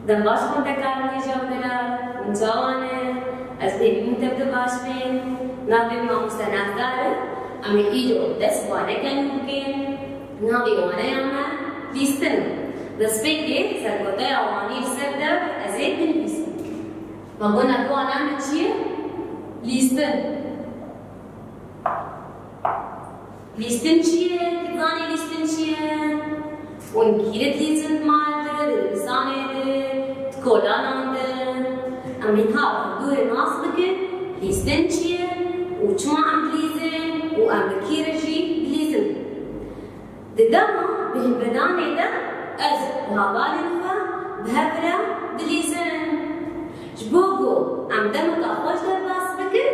دم باش کن تکرمی جام دلار جوانه از دیگه تبدو باش بین نابی ما مستند داره اما ایجو دست وانه کن ممکن نابی وانه یامه لیستن دست بگی سرگوته آوانی سرده از این بنویسن و گونه تو آنم چیه؟ لیستن لیستن چیه؟ کدانی لیستن چیه؟ اون کیرت لیستن مالده دلسانه ده تکولانانده امین ها دور ناس بکن لیستن چیه؟ و چما ام بلیزن و ام بکیرشی بلیزن ددما بهم بدانه ده از وهابالي نخوا بهبرا دليزن جبوكو ام دمك اخوش درباس بكر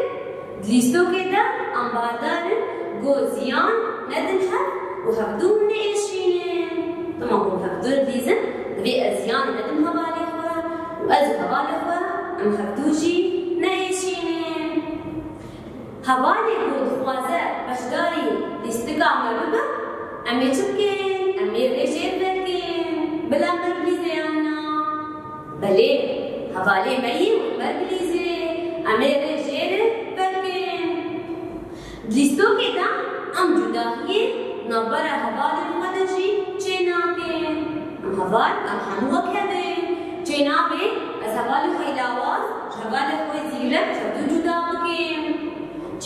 دليستو كده ام باردار غوزيان ندنحر وهبدو من ايشينين تمام هبدو دليزن دبي ازيان ندن هبالي خوا واز هبالي خوا ام هبدوجي نايشينين هبالي غود خوازه بشداري ديستقا مرببا ام يتبكين ام يرجير بكين بلا مربليزي انا بلي هبالي مي مربليزي ام يرجير بكين دليستو كده ام جداهي نبرا هبالي مغدجي جنابين ام هبال ام حنوه كده جنابي از هبالي خيلاواز هبالي خوي زيلب شدو جدا بكين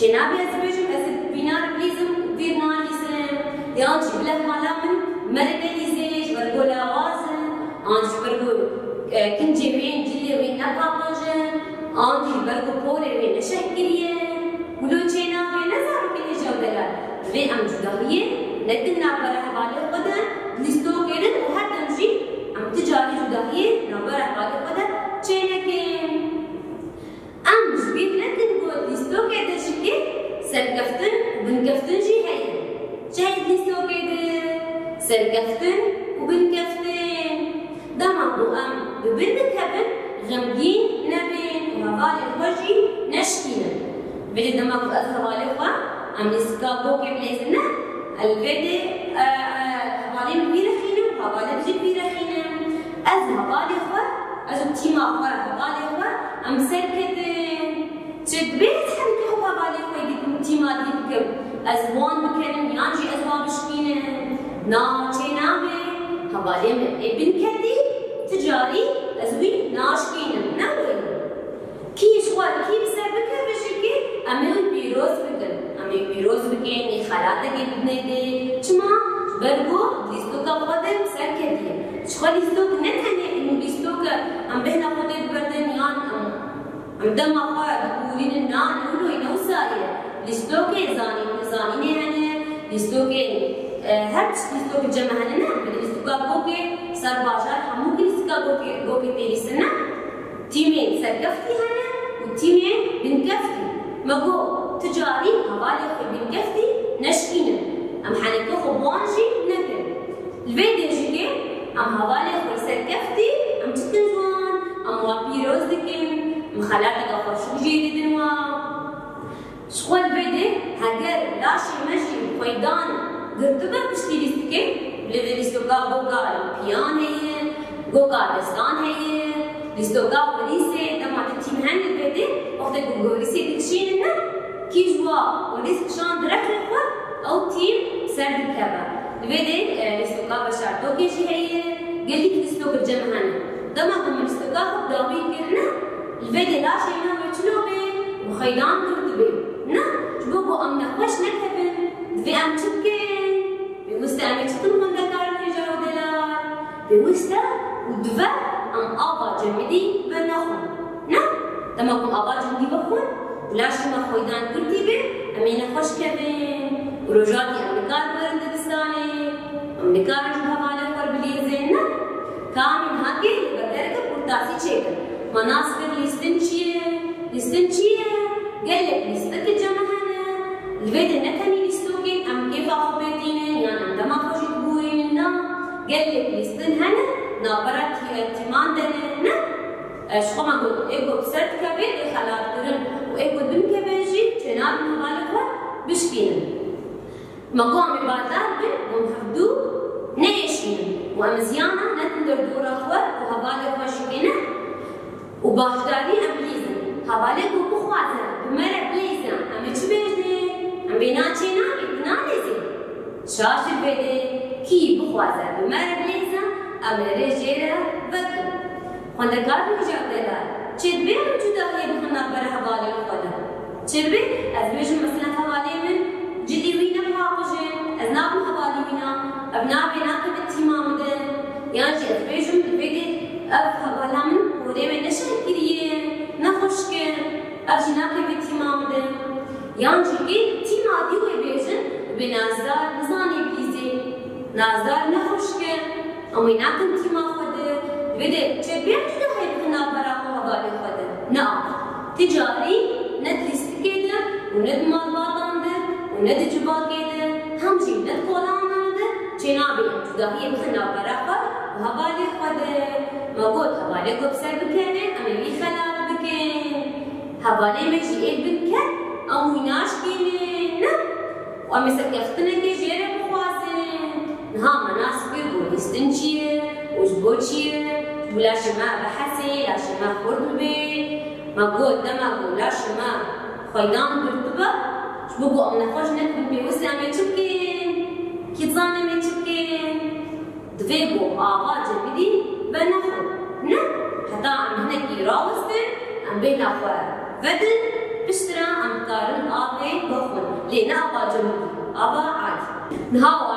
جنابي از بيجو از بينار بليزم بيرناليزم يان جبله مالا من مربليزيش برقولا وازن آنش برقو كنجي وين جلي وين نقابجن آنش برقو بوري وين نشكريه ولو جينا وين نزارو كني جودلال في ام جداهيه ندنا برا حوالي قدن لستو كيرن وهر تمشي ام تجاري جداهيه نبرا حوالي قدن جينكين ام جبيت لكن قول لستو كيرن شكي سرقفتن وبنكفتن جي هيا شاهد لستو كده سرقفتن وبنكفتن دماغو ام ببنك هبن غمجين نبين وهبالي الوجي نشكينا بدي دماغو أذهبالي خوا ام نسكابو كبليزنا الفيدي هبالي مبيرة خينا وهبالي بجي بيرة خينا أذهبالي خوا أزو تيما خوا هبالي خوا ام سرقتن تدبيت حمكي خوا هبالي خوا يديكم تيما ديكم أزوان بكرم يانجي أزوان بشكينة نا تنامي هبالي من ابن كدي تجاري أزوي ناشكينة نوي كيش خوار كي بسر بكر بشكي أمي بيروز بكر أمي بيروز بكيني خالاتك ابني دي چما برگو لیستو کا خودم سر کردی شخوا لیستو نتنه إنه لیستو کا أم بهنا خودت بردن يان أم دم أخوات بقولين النان نقولو ينوسايا لیستو کے زاني هنه لیستو کے هر لیستو کے جمع هنه نه لیستو کا گو کے سر بازار همو کے لیستو کا گو کے تیری سنه تیمين سرقفتي هنه وتيمين بنكفتي مگو تجاري حوالي خو بنكفتي نشكينا ام حنكو خبوانجي نكن الفيديو جيكي ام حوالي خو سرقفتي ام تكن جوان ام وابيروز دكن ام خلاتك اخرشو جيدي دنوا شخوال الفيديو هاجر لاشي ماشي خويدان قرطبة بشتي ليستكي بلي ليستوكا بوكا بيان هي بوكا دستان هي ليستوكا وليسي تما تتيم هن الفيديو وقت وليسي تكشين لنا كي جوا وليس كشان درك لخوا او تيم سرد الكابا الفيديو ليستوكا بشارتو كيشي هي قال لك ليستوكا الجمع هن دما دم ليستوكا خبداوي كرنا الفيديو لاشي ما ويتشلو بين وخيدان قرطبة نا جبوكو ام نخوش نكتبن في ام تبكين بوستا ام يتقن من ذكار الهجرة ودلال بوستا ودفا ام ابا جمدي بنخون نا تماكم ابا جمدي بخون ولاشي ما خويدان قرطبة امي نخوش كبن وروجاتي ام نكار برند دستاني ام نكار جبها مالك وربليزين نا كامل هاكي بدرك قرطاسي چيكن مناسب ليستن چيه قال لك لستك الجمهنة الفيديو نتني لستوكين أم كيف أخبرتيني يعني عندما خوشي تقولين لنا قال لك لستن هنا نابرات اهتمام دنا شو ما قلت إيجو بسرت كبير خلاص ترن وإيجو بن كبيرجي جناب مغالبة بشكينا ما قام ببادر بن ومحفدو نيشين وأمزيانا نتندر دورا خور وهبالك وشكينا وباشداري أمليزن هبالك وبخوازن بمرة بليزن أمي چو بيجنه أم بينا چينا بيتنا ليزن شاشر بيده كي بخوازن بمرة بليزن أمي رجيرا بكي خواندگار بيجاب دلال چید بیم جدا هی بخنا بره هبالي وخودا چید بیم از بيجن مثلا هبالي من جدي وينا بحاقجن از نابن هبالي وينا أبناء بيناك بالتمام ده يعني جد بيجون بالبيت أبها من ودائما نشر كريه نخش كن أبجناك بالتمام ده يعني جد تيما ديوه بيجن بنازدار نزاني بيزي نازدار نخش كن أميناك تيما خده بده جد بيجون هاي بخنا براء وهبالي خده نعم تجاري ندرس كده وند مال باطن ده وند جبا كده هم جي ند قولان جنابي جداهية بخنا براقة وهبالي خده ما قلت هبالي كبسر بكنه أمي بي خلال بكن هبالي مجي إيد بكن أو يناش كينه نه وأمي سكفتنا كي جيري بخواسن نها مناس بيربو لستنشيه وجبوتشيه ولا شما بحسي لا شما خورد بي ما قلت دما قول لا شما خيدان برتبه شبقو أمنا خوش نكبت بيوسي أمي تبكين كيتزاني من تبكين دفيقو آغاج بدي بنخو نه حتى عم هنا كي راوستن عم بين أخوار فدن بشترا عم كارن آبي بخون لينا أبا جمودي أبا عادي نهاو